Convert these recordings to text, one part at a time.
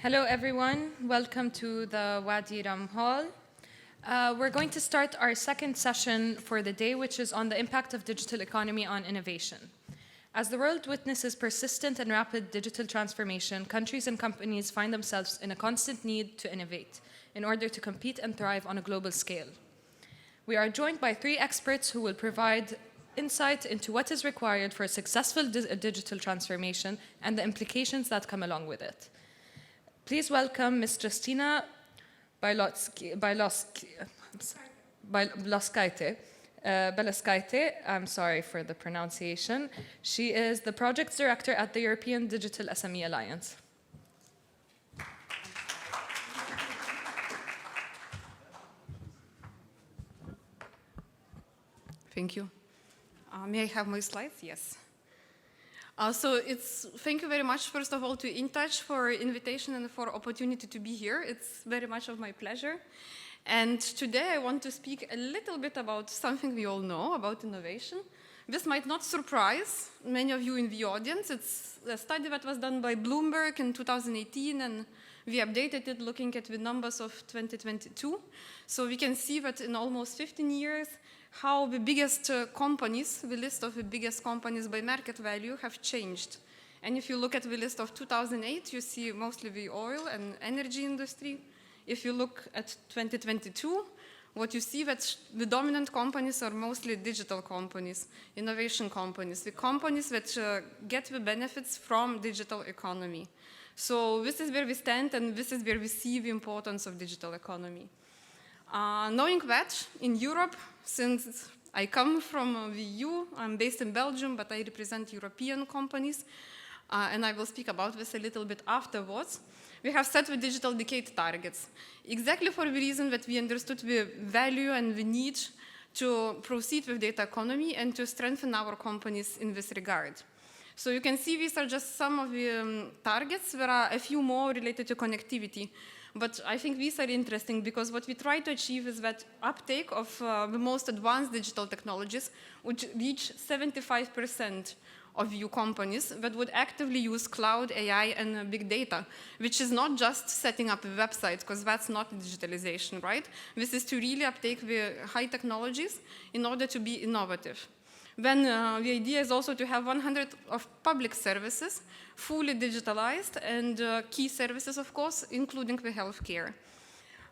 Hello, everyone. Welcome to the Wadi Ram Hall. We're going to start our second session for the day, which is on the impact of digital economy on innovation. As the world witnesses persistent and rapid digital transformation, countries and companies find themselves in a constant need to innovate in order to compete and thrive on a global scale. We are joined by three experts who will provide insight into what is required for a successful digital transformation and the implications that come along with it. Please welcome Ms. Justina Bieliauskaite. I'm sorry for the pronunciation. She is the Project Director at the European Digital SME Alliance. Thank you. May I have my slides? Yes. Thank you very much, first of all, to InTouch for invitation and for opportunity to be here. It's very much of my pleasure. And today I want to speak a little bit about something we all know about innovation. This might not surprise many of you in the audience. It's a study that was done by Bloomberg in 2018, and we updated it looking at the numbers of 2022. So we can see that in almost 15 years, how the biggest companies, the list of the biggest companies by market value have changed. And if you look at the list of 2008, you see mostly the oil and energy industry. If you look at 2022, what you see that the dominant companies are mostly digital companies, innovation companies, the companies that get the benefits from digital economy. So this is where we stand, and this is where we see the importance of digital economy. Knowing that, in Europe, since I come from the EU, I'm based in Belgium, but I represent European companies, and I will speak about this a little bit afterwards. We have set the digital decade targets, exactly for the reason that we understood the value and the need to proceed with data economy and to strengthen our companies in this regard. So you can see these are just some of the targets. There are a few more related to connectivity. But I think these are interesting because what we try to achieve is that uptake of the most advanced digital technologies would reach 75% of EU companies that would actively use cloud, AI, and big data, which is not just setting up a website, because that's not digitalization, right? This is to really uptake the high technologies in order to be innovative. Then the idea is also to have 100 of public services fully digitalized and key services, of course, including the healthcare.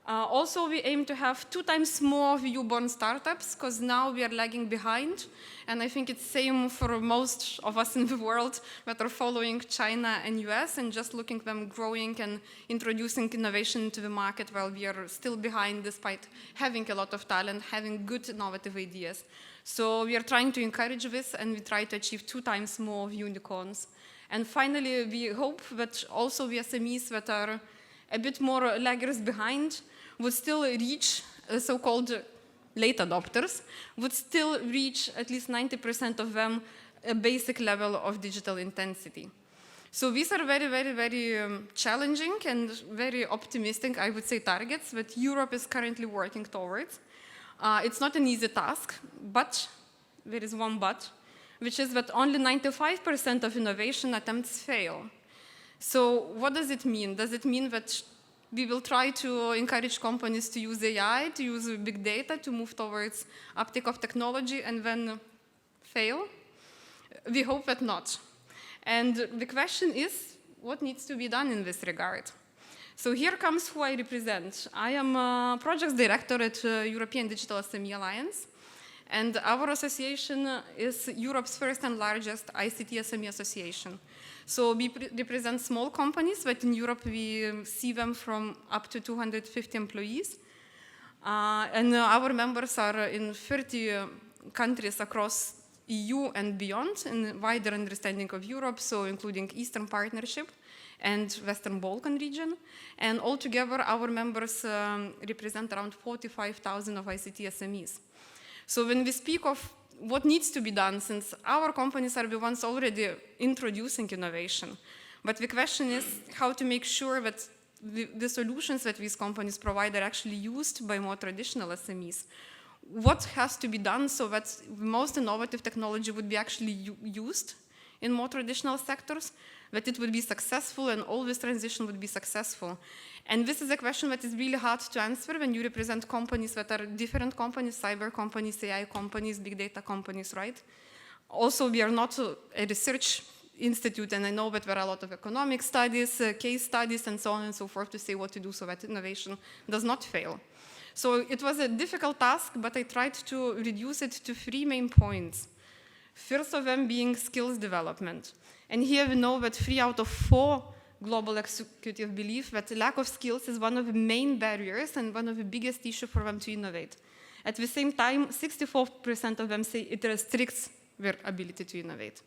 Also, we aim to have 2 times more EU-born startups, because now we are lagging behind. And I think it's same for most of us in the world that are following China and US and just looking at them growing and introducing innovation to the market while we are still behind despite having a lot of talent, having good innovative ideas. So we are trying to encourage this, and we try to achieve 2 times more unicorns. And finally, we hope that also the SMEs that are a bit more laggers behind would still reach so-called late adopters, would still reach at least 90% of them a basic level of digital intensity. So these are very, very, very challenging and very optimistic, I would say, targets that Europe is currently working towards. It's not an easy task, but there is one but, which is that only 95% of innovation attempts fail. So what does it mean? Does it mean that we will try to encourage companies to use AI, to use big data, to move towards uptake of technology and then fail? We hope that not. And the question is, what needs to be done in this regard? So here comes who I represent. I am a project director at European Digital SME Alliance. And our association is Europe's first and largest ICT SME association. So we represent small companies, but in Europe we see them from up to 250 employees. And our members are in 30 countries across EU and beyond, in wider understanding of Europe, so including Eastern Partnership and Western Balkan region. And altogether, our members represent around 45,000 of ICT SMEs. So when we speak of what needs to be done, since our companies are the ones already introducing innovation, but the question is how to make sure that the solutions that these companies provide are actually used by more traditional SMEs. What has to be done so that the most innovative technology would be actually used in more traditional sectors? that it would be successful and all this transition would be successful. And this is a question that is really hard to answer when you represent companies that are different companies, cyber companies, AI companies, big data companies, right? Also, we are not a research institute, and I know that there are a lot of economic studies, case studies, and so on and so forth to say what to do so that innovation does not fail. So it was a difficult task, but I tried to reduce it to 3 main points. First of them being skills development. And here we know that 3 out of 4 global executives believe that lack of skills is one of the main barriers and one of the biggest issues for them to innovate. At the same time, 64% of them say it restricts their ability to innovate.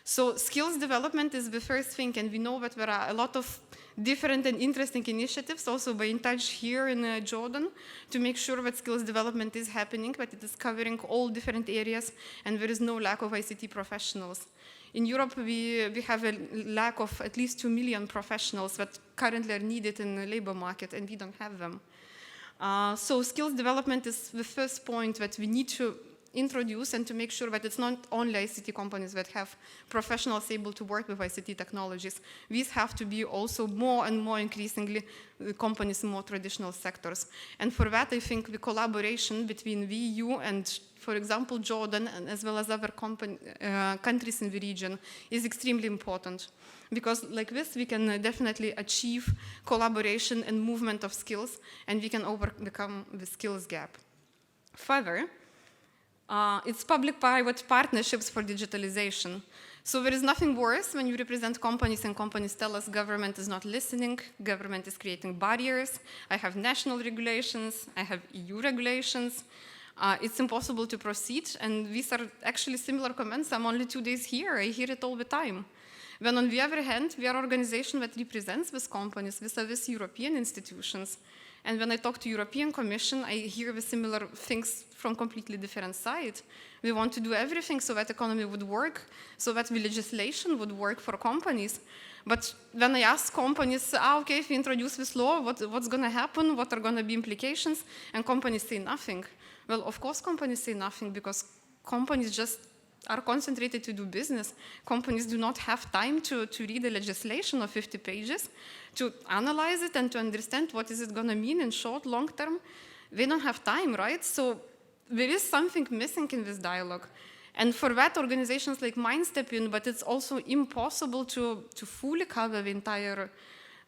So skills development is the first thing, and we know that there are a lot of different and interesting initiatives also by InTouch here in Jordan to make sure that skills development is happening, that it is covering all different areas and there is no lack of ICT professionals. In Europe, we have a lack of at least 2 million professionals that currently are needed in the labor market, and we don't have them. So skills development is the first point that we need to introduce and to make sure that it's not only ICT companies that have professionals able to work with ICT technologies. These have to be also more and more increasingly companies in more traditional sectors. And for that, I think the collaboration between the EU and, for example, Jordan, and as well as other countries in the region is extremely important. Because like this, we can definitely achieve collaboration and movement of skills, and we can overcome the skills gap. Further, it's public-private partnerships for digitalization. So there is nothing worse when you represent companies and companies tell us government is not listening, government is creating barriers, I have national regulations, I have EU regulations, it's impossible to proceed, and these are actually similar comments. I'm only 2 days here, I hear it all the time. When on the other hand, we are an organization that represents these companies vis-a-vis European institutions. And when I talk to European Commission, I hear the similar things from completely different side. We want to do everything so that economy would work, so that the legislation would work for companies. But when I ask companies, okay, if we introduce this law, what's going to happen? What are going to be implications? And companies say nothing. Well, of course companies say nothing because companies just are concentrated to do business. Companies do not have time to read the legislation of 50 pages, to analyze it and to understand what is it going to mean in short, long term. They don't have time, right? So there is something missing in this dialogue. And for that, organizations like mine step in, but it's also impossible to fully cover the entire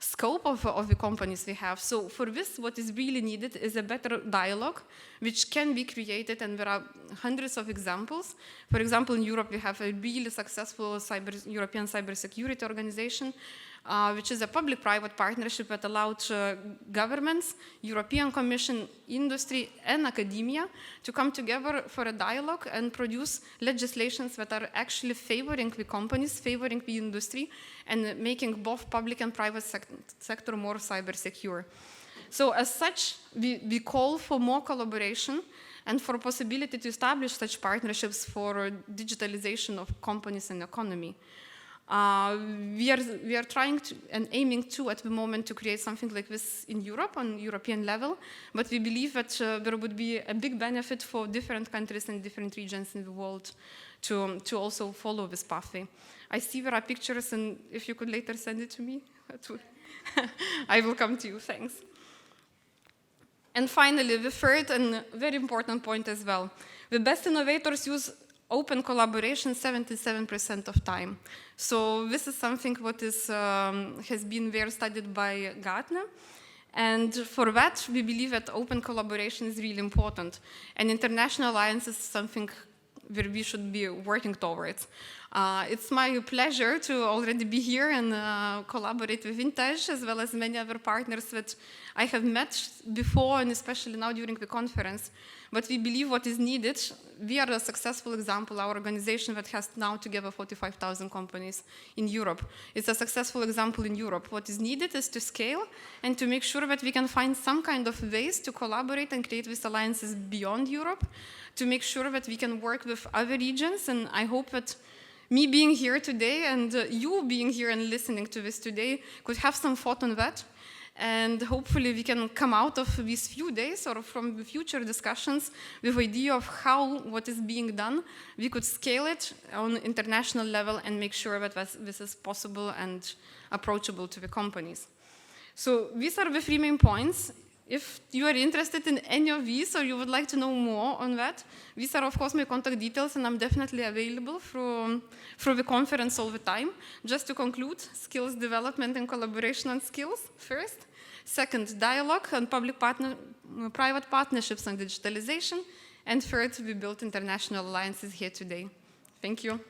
scope of the companies we have. So for this, what is really needed is a better dialogue, which can be created, and there are hundreds of examples. For example, in Europe, we have a really successful European cybersecurity organization, which is a public-private partnership that allowed governments, European Commission, industry, and academia to come together for a dialogue and produce legislations that are actually favoring the companies, favoring the industry, and making both public and private sector more cyber secure. So as such, we call for more collaboration and for possibility to establish such partnerships for digitalization of companies and economy. We are trying to and aiming to at the moment to create something like this in Europe on European level, but we believe that there would be a big benefit for different countries and different regions in the world to also follow this pathway. I see there are pictures, and if you could later send it to me, I will come to you, thanks. And finally, the third and very important point as well. The best innovators use open collaboration 77% of time. So this is something what is, has been very studied by Gartner. And for that, we believe that open collaboration is really important. And international alliance is something where we should be working towards. It's my pleasure to already be here and collaborate with InTouch, as well as many other partners that I have met before, and especially now during the conference. But we believe what is needed. We are a successful example, our organization that has now together 45,000 companies in Europe. It's a successful example in Europe. What is needed is to scale and to make sure that we can find some kind of ways to collaborate and create these alliances beyond Europe, to make sure that we can work with other regions. And I hope that me being here today and you being here and listening to this today could have some thought on that. And hopefully we can come out of these few days or from the future discussions with idea of how what is being done, we could scale it on international level and make sure that this is possible and approachable to the companies. So these are the 3 main points. If you are interested in any of these or you would like to know more on that, these are of course my contact details and I'm definitely available through the conference all the time. Just to conclude, skills development and collaboration on skills first. Second, dialogue and private partnerships on digitalization. And third, we built international alliances here today. Thank you.